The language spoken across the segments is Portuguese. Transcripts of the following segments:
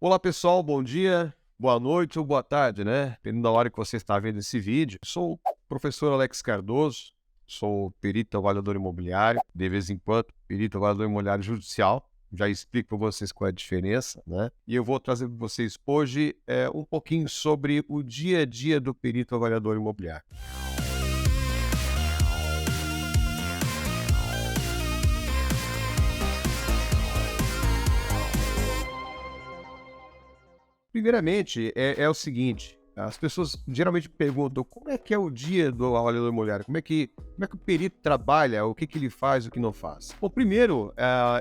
Olá pessoal, bom dia, boa noite ou boa tarde, né? Dependendo da hora que você está vendo esse vídeo. Sou o professor Alex Cardoso, sou perito avaliador imobiliário, de vez em quando perito avaliador imobiliário judicial. Já explico para vocês qual é a diferença, né? E eu vou trazer para vocês hoje um pouquinho sobre o dia a dia do perito avaliador imobiliário. Primeiramente, é o seguinte, as pessoas geralmente perguntam como é que é o dia do avaliador imobiliário, como é que o perito trabalha, o que ele faz, o que não faz. Bom, primeiro,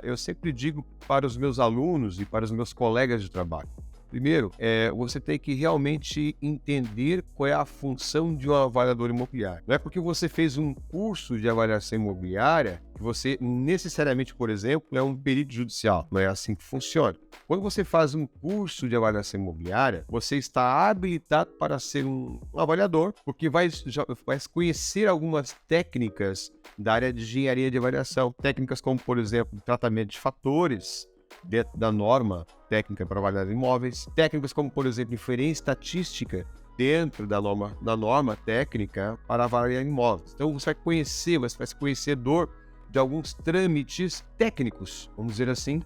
eu sempre digo para os meus alunos e para os meus colegas de trabalho, primeiro, você tem que realmente entender qual é a função de um avaliador imobiliário. Não é porque você fez um curso de avaliação imobiliária que você necessariamente, por exemplo, é um perito judicial. Não é assim que funciona. Quando você faz um curso de avaliação imobiliária, você está habilitado para ser um avaliador, porque vai conhecer algumas técnicas da área de engenharia de avaliação. Técnicas como, por exemplo, tratamento de fatores dentro da norma técnica para avaliar imóveis. Técnicas como, por exemplo, inferência estatística dentro da norma técnica para avaliar imóveis. Então, você vai conhecer, você vai ser conhecedor de alguns trâmites técnicos, vamos dizer assim,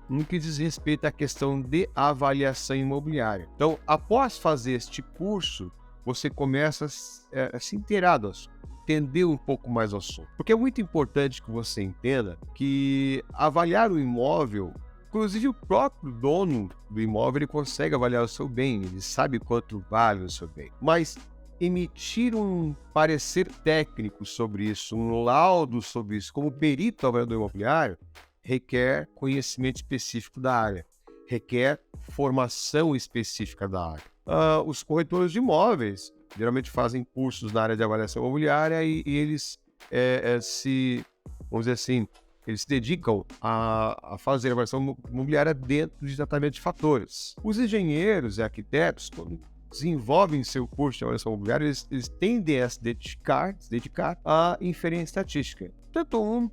no que diz respeito à questão de avaliação imobiliária. Então, após fazer este curso, você começa a se inteirar do assunto, entender um pouco mais o assunto. Porque é muito importante que você entenda que avaliar o imóvel, inclusive o próprio dono do imóvel, ele consegue avaliar o seu bem, ele sabe quanto vale o seu bem. Mas emitir um parecer técnico sobre isso, um laudo sobre isso, como perito avaliador imobiliário, requer conhecimento específico da área, requer formação específica da área. Os corretores de imóveis geralmente fazem cursos na área de avaliação imobiliária e eles vamos dizer assim, eles se dedicam a fazer avaliação imobiliária dentro de tratamento de fatores. Os engenheiros e arquitetos, quando desenvolvem seu curso de avaliação imobiliária, eles tendem a se dedicar à inferência estatística. Tanto um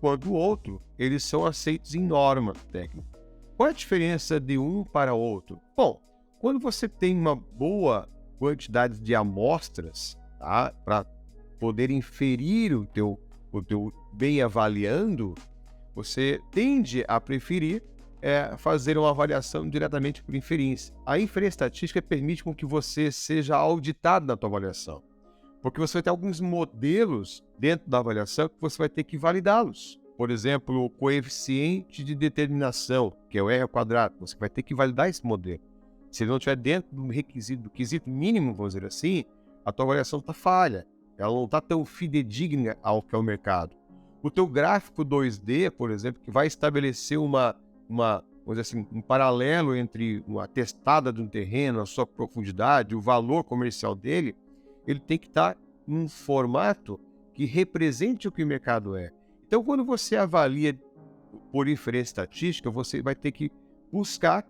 quanto o outro, eles são aceitos em norma técnica. Qual é a diferença de um para outro? Bom, quando você tem uma boa quantidade de amostras, tá, para poder inferir o teu bem avaliando, você tende a preferir fazer uma avaliação diretamente por inferência. A inferência estatística permite com que você seja auditado na tua avaliação, porque você vai ter alguns modelos dentro da avaliação que você vai ter que validá-los. Por exemplo, o coeficiente de determinação, que é o R ao quadrado, você vai ter que validar esse modelo. Se ele não estiver dentro do quesito mínimo, vamos dizer assim, a tua avaliação está falha, ela não está tão fidedigna ao que é o mercado. O teu gráfico 2D, por exemplo, que vai estabelecer vamos dizer assim, um paralelo entre a testada de um terreno, a sua profundidade, o valor comercial dele, ele tem que estar em um formato que represente o que o mercado é. Então, quando você avalia por inferência estatística, você vai ter que buscar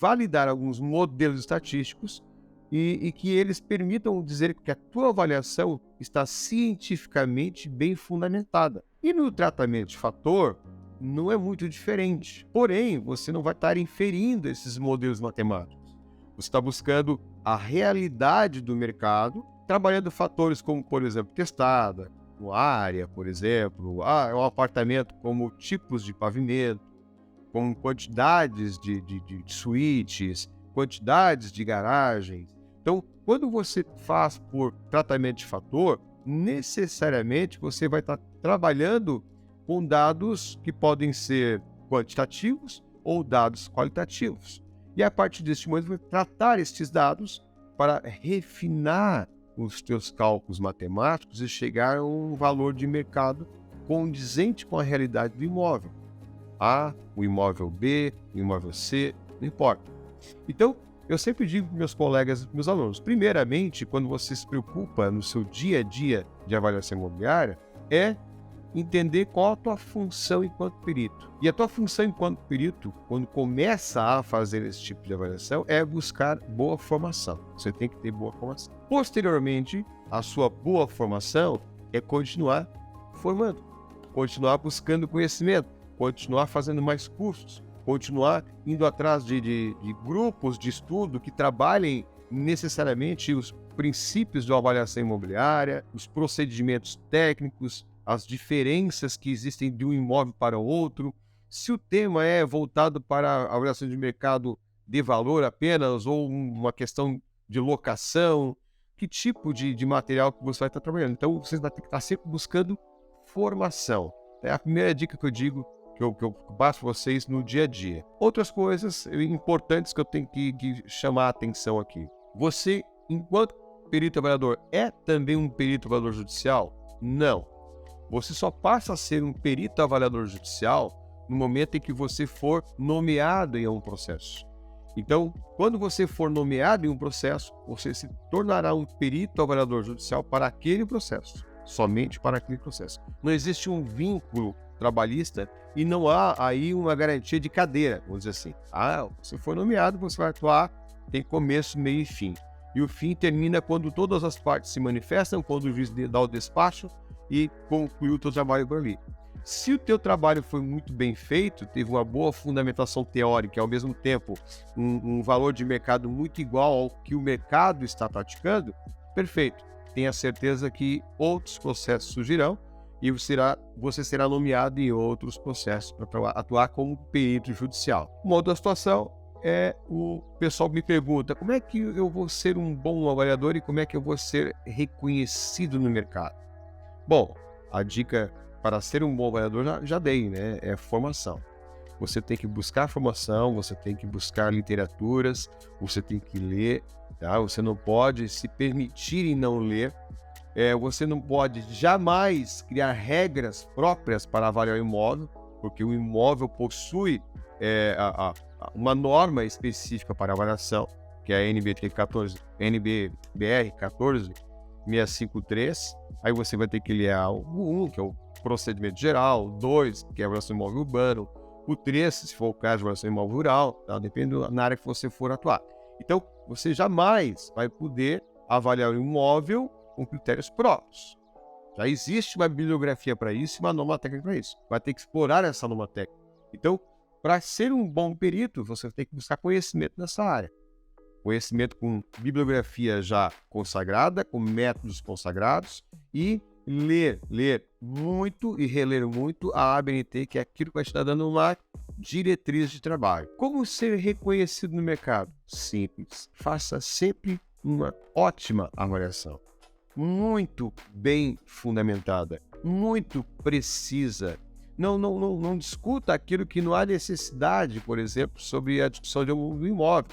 validar alguns modelos estatísticos e que eles permitam dizer que a tua avaliação está cientificamente bem fundamentada. E no tratamento de fator, não é muito diferente. Porém, você não vai estar inferindo esses modelos matemáticos. Você está buscando a realidade do mercado, trabalhando fatores como, por exemplo, testada, área, por exemplo, um apartamento como tipos de pavimento, como quantidades de suítes, quantidades de garagens. Então, quando você faz por tratamento de fator, necessariamente você vai estar trabalhando com dados que podem ser quantitativos ou dados qualitativos. E a partir deste momento, você vai tratar estes dados para refinar os teus cálculos matemáticos e chegar a um valor de mercado condizente com a realidade do imóvel. A, o imóvel B, o imóvel C, não importa. Então, eu sempre digo para meus colegas e meus alunos, primeiramente, quando você se preocupa no seu dia a dia de avaliação imobiliária, é entender qual a tua função enquanto perito. E a tua função enquanto perito, quando começa a fazer esse tipo de avaliação, é buscar boa formação. Você tem que ter boa formação. Posteriormente, a sua boa formação é continuar formando, continuar buscando conhecimento, continuar fazendo mais cursos, continuar indo atrás de grupos de estudo que trabalhem necessariamente os princípios de uma avaliação imobiliária, os procedimentos técnicos, as diferenças que existem de um imóvel para o outro. Se o tema é voltado para a avaliação de mercado de valor apenas ou uma questão de locação, que tipo de material que você vai estar trabalhando. Então, você vai ter que estar sempre buscando formação. É a primeira dica que eu digo, que eu passo para vocês no dia a dia. Outras coisas importantes que eu tenho que chamar a atenção aqui. Você, enquanto perito avaliador, é também um perito avaliador judicial? Não. Você só passa a ser um perito avaliador judicial no momento em que você for nomeado em um processo. Então, quando você for nomeado em um processo, você se tornará um perito avaliador judicial para aquele processo, somente para aquele processo. Não existe um vínculo trabalhista e não há aí uma garantia de cadeira, vamos dizer assim. Você foi nomeado, você vai atuar, tem começo, meio e fim. E o fim termina quando todas as partes se manifestam, quando o juiz dá o despacho e conclui o teu trabalho por ali. Se o teu trabalho foi muito bem feito, teve uma boa fundamentação teórica e ao mesmo tempo um valor de mercado muito igual ao que o mercado está praticando, perfeito. Tenha certeza que outros processos surgirão e você será nomeado em outros processos para atuar como perito judicial. Uma outra situação é o pessoal me pergunta como é que eu vou ser um bom avaliador e como é que eu vou ser reconhecido no mercado. Bom, a dica para ser um bom avaliador já dei, né? É formação. Você tem que buscar formação, você tem que buscar literaturas, você tem que ler, tá? Você não pode se permitir em não ler. Você não pode jamais criar regras próprias para avaliar o imóvel, porque o imóvel possui uma norma específica para avaliação, que é a NBR 14653. Aí você vai ter que ler o 1, que é o procedimento geral, o 2, que é a avaliação imóvel urbano, o 3, se for o caso, a avaliação imóvel rural, tá? Depende da área que você for atuar. Então, você jamais vai poder avaliar o imóvel com critérios próprios. Já existe uma bibliografia para isso e uma norma técnica para isso. Vai ter que explorar essa norma técnica. Então, para ser um bom perito, você tem que buscar conhecimento nessa área. Conhecimento com bibliografia já consagrada, com métodos consagrados e ler muito e reler muito a ABNT, que é aquilo que vai te estar dando uma diretriz de trabalho. Como ser reconhecido no mercado? Simples. Faça sempre uma ótima avaliação. Muito bem fundamentada, muito precisa. Não discuta aquilo que não há necessidade, por exemplo, sobre a discussão de um imóvel.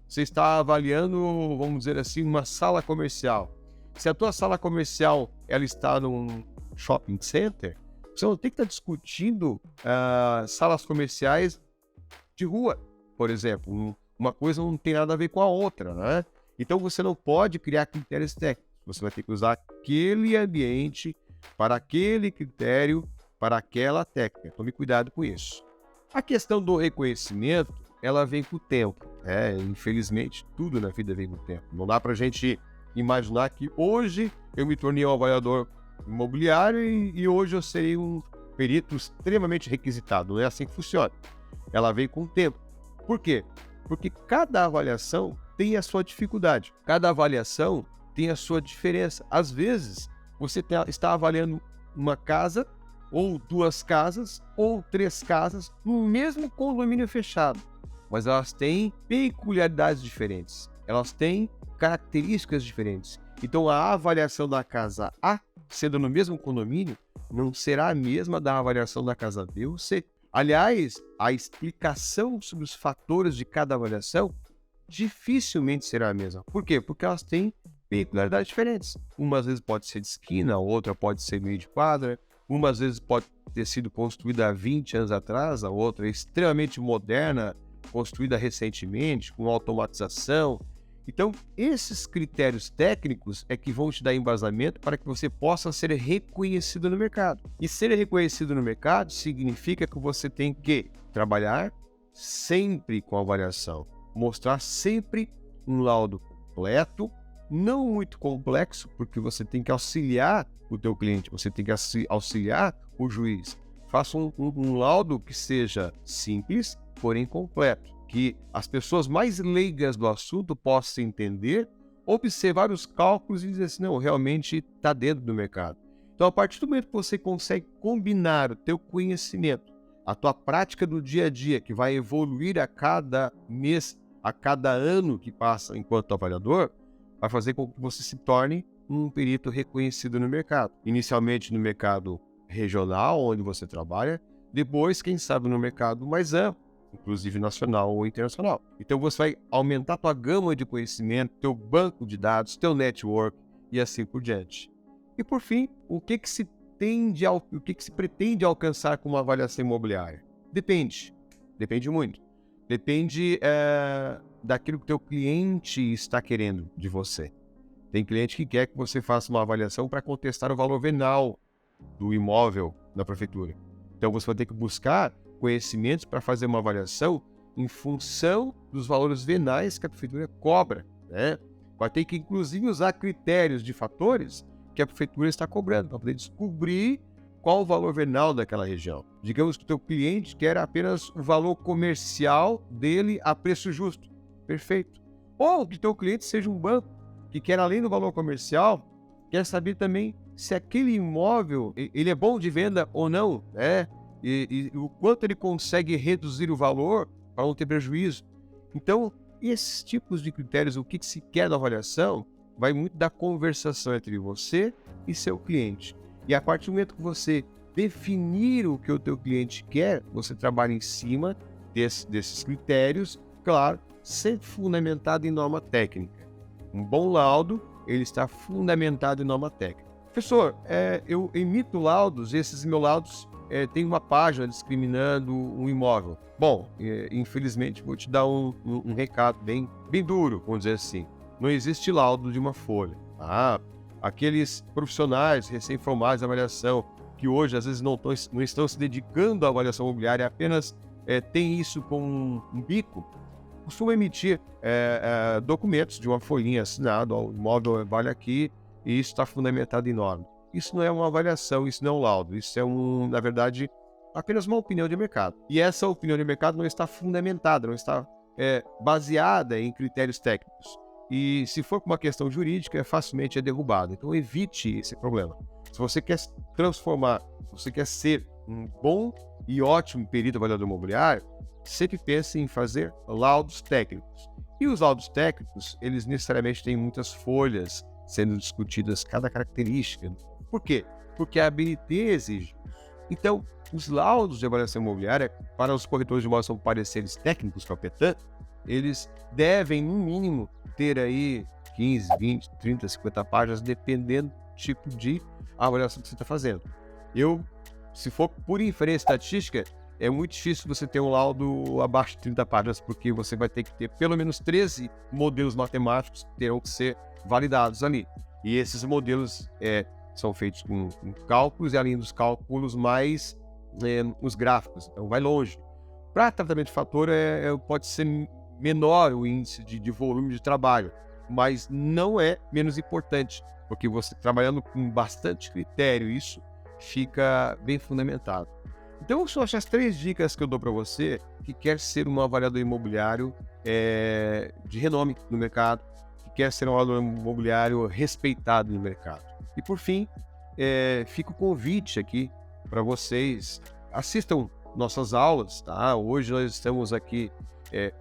Você está avaliando, vamos dizer assim, uma sala comercial. Se a tua sala comercial ela está num shopping center, você não tem que estar discutindo salas comerciais de rua, por exemplo. Uma coisa não tem nada a ver com a outra, né? Então você não pode criar critérios técnicos. Você vai ter que usar aquele ambiente para aquele critério, para aquela técnica. Tome cuidado com isso. A questão do reconhecimento, ela vem com o tempo. Infelizmente, tudo na vida vem com o tempo. Não dá para a gente imaginar que hoje eu me tornei um avaliador imobiliário e hoje eu serei um perito extremamente requisitado. Não é assim que funciona. Ela vem com o tempo. Por quê? Porque cada avaliação tem a sua dificuldade. Cada avaliação tem a sua diferença. Às vezes, você está avaliando uma casa, ou 2 casas, ou 3 casas, no mesmo condomínio fechado. Mas elas têm peculiaridades diferentes. Elas têm características diferentes. Então, a avaliação da casa A, sendo no mesmo condomínio, não será a mesma da avaliação da casa B ou C. Aliás, a explicação sobre os fatores de cada avaliação dificilmente será a mesma. Por quê? Porque elas têm peculiaridades diferentes. Uma às vezes pode ser de esquina, outra pode ser meio de quadra, uma às vezes pode ter sido construída há 20 anos atrás, a outra é extremamente moderna, construída recentemente, com automatização. Então, esses critérios técnicos é que vão te dar embasamento para que você possa ser reconhecido no mercado. E ser reconhecido no mercado significa que você tem que trabalhar sempre com avaliação, mostrar sempre um laudo completo, não muito complexo, porque você tem que auxiliar o teu cliente, você tem que auxiliar o juiz. Faça um laudo que seja simples, porém completo, que as pessoas mais leigas do assunto possam entender, observar os cálculos e dizer assim, não, realmente está dentro do mercado. Então, a partir do momento que você consegue combinar o teu conhecimento, a tua prática do dia a dia, que vai evoluir a cada mês, a cada ano que passa enquanto avaliador, vai fazer com que você se torne um perito reconhecido no mercado. Inicialmente no mercado regional, onde você trabalha, depois, quem sabe, no mercado mais amplo, inclusive nacional ou internacional. Então você vai aumentar a tua gama de conhecimento, teu banco de dados, teu network e assim por diante. E por fim, o que se pretende alcançar com uma avaliação imobiliária? Depende muito. Depende daquilo que o teu cliente está querendo de você. Tem cliente que quer que você faça uma avaliação para contestar o valor venal do imóvel na prefeitura. Então você vai ter que buscar conhecimentos para fazer uma avaliação em função dos valores venais que a prefeitura cobra, né? Vai ter que, inclusive, usar critérios de fatores que a prefeitura está cobrando para poder descobrir qual o valor venal daquela região. Digamos que o teu cliente quer apenas o valor comercial dele a preço justo. Perfeito. Ou que o teu cliente seja um banco que quer, além do valor comercial, quer saber também se aquele imóvel ele é bom de venda ou não, né? E o quanto ele consegue reduzir o valor para não ter prejuízo. Então, esses tipos de critérios, o que se quer da avaliação, vai muito da conversação entre você e seu cliente. E a partir do momento que você definir o que o teu cliente quer, você trabalha em cima desses critérios, claro, sempre fundamentado em norma técnica. Um bom laudo, ele está fundamentado em norma técnica. Professor, eu emito laudos, esses meus laudos têm uma página discriminando um imóvel. Bom, infelizmente vou te dar um recado bem duro, vamos dizer assim. Não existe laudo de uma folha. Aqueles profissionais recém-formados em avaliação, que hoje às vezes não estão se dedicando à avaliação imobiliária, apenas têm isso como um bico, costumam emitir documentos de uma folhinha assinada, o imóvel vale aqui, e isso está fundamentado em norma. Isso não é uma avaliação, isso não é um laudo, isso é, na verdade, apenas uma opinião de mercado. E essa opinião de mercado não está fundamentada, não está baseada em critérios técnicos. E se for uma questão jurídica, facilmente é derrubada. Então evite esse problema. Se você quer transformar, se você quer ser um bom e ótimo perito avaliador imobiliário, sempre pense em fazer laudos técnicos. E os laudos técnicos, eles necessariamente têm muitas folhas sendo discutidas, cada característica. Por quê? Porque a ABNT exige. Então, os laudos de avaliação imobiliária, para os corretores de imóveis são pareceres técnicos, que é o PETAN, eles devem, no mínimo, ter aí 15, 20, 30, 50 páginas, dependendo do tipo de avaliação que você está fazendo. Se for por inferência estatística, é muito difícil você ter um laudo abaixo de 30 páginas, porque você vai ter que ter pelo menos 13 modelos matemáticos que terão que ser validados ali. E esses modelos são feitos com cálculos, e além dos cálculos, mais os gráficos. Então, vai longe. Para tratamento de fator, pode ser menor o índice de volume de trabalho, mas não é menos importante, porque você trabalhando com bastante critério, isso fica bem fundamentado. Então, são essas 3 dicas que eu dou para você que quer ser um avaliador imobiliário de renome no mercado, que quer ser um avaliador imobiliário respeitado no mercado. E por fim, fica o convite aqui para vocês, assistam nossas aulas, tá? Hoje nós estamos aqui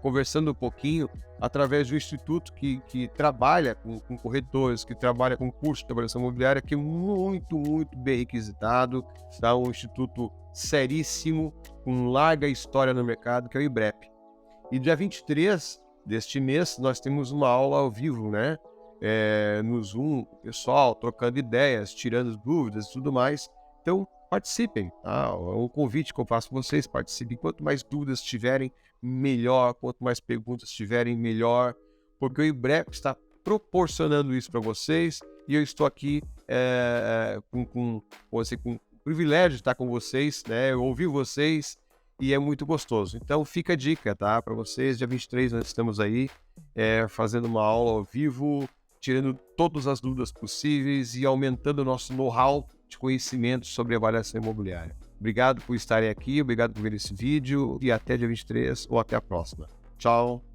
conversando um pouquinho através do instituto que trabalha com corretores, que trabalha com curso de avaliação imobiliária, que é muito, muito bem requisitado, tá? Um instituto seríssimo, com larga história no mercado, que é o IBREP. E dia 23 deste mês, nós temos uma aula ao vivo, né? No Zoom, o pessoal trocando ideias, tirando dúvidas e tudo mais. Então, participem, tá? É um convite que eu faço para vocês, participem. Quanto mais dúvidas tiverem, melhor. Quanto mais perguntas tiverem, melhor. Porque o IBREP está proporcionando isso para vocês, e eu estou aqui com o privilégio de estar com vocês, né? Eu ouvi vocês e é muito gostoso. Então fica a dica, tá? Para vocês, dia 23 nós estamos aí fazendo uma aula ao vivo, tirando todas as dúvidas possíveis e aumentando o nosso know-how de conhecimento sobre avaliação imobiliária. Obrigado por estarem aqui, obrigado por ver esse vídeo e até dia 23 ou até a próxima. Tchau.